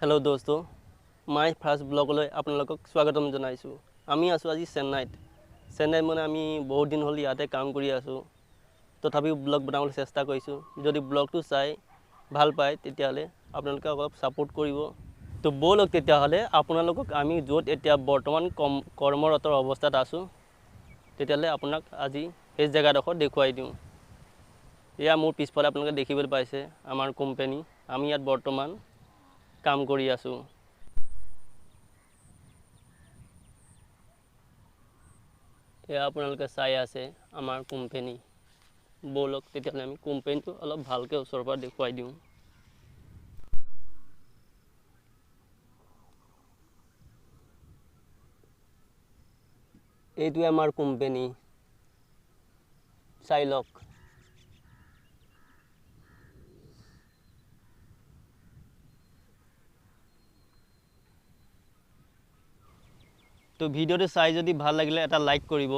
hello दोस्तों my first ब्लगলৈ আপোনালোকক স্বাগতম জনাইছো আমি আছো আজি চেন্নাইত মানে আমি বহুত দিন হল ইয়াতে কাম কৰি আছো তথাপি ব্লগ বনাবলৈ চেষ্টা কৰিছো যদি ব্লগটো চাই ভাল পায় তেতিয়ালে আপোনালোকে অলপ সাপোৰ্ট কৰিব তো বলক তেতিয়ালে আপোনালোকক আমি যত এতিয়া বৰ্তমান কৰ্মৰত অৱস্থাত আছো তেতিয়ালে আপোনাক আজি এই জায়গাডোখৰ দেখুৱাই দিওঁ এয়া মোৰ পিছফালে আপোনালোকে দেখিবলৈ পাইছে আমাৰ কোম্পানী আমি ইয়াত বৰ্তমান কাম কৰি আছো এয়া আপোনালোকে চাই আছে আমাৰ কোম্পানী বলক তেতিয়ালে আমি কোম্পানীটো অলপ ভালকে ওচৰৰ পৰা দেখুৱাই দিওঁ এইটো আমাৰ কোম্পানী চাইলক তো ভিডিওটো চাই যদি ভাল লাগিলে এটা লাইক কৰিব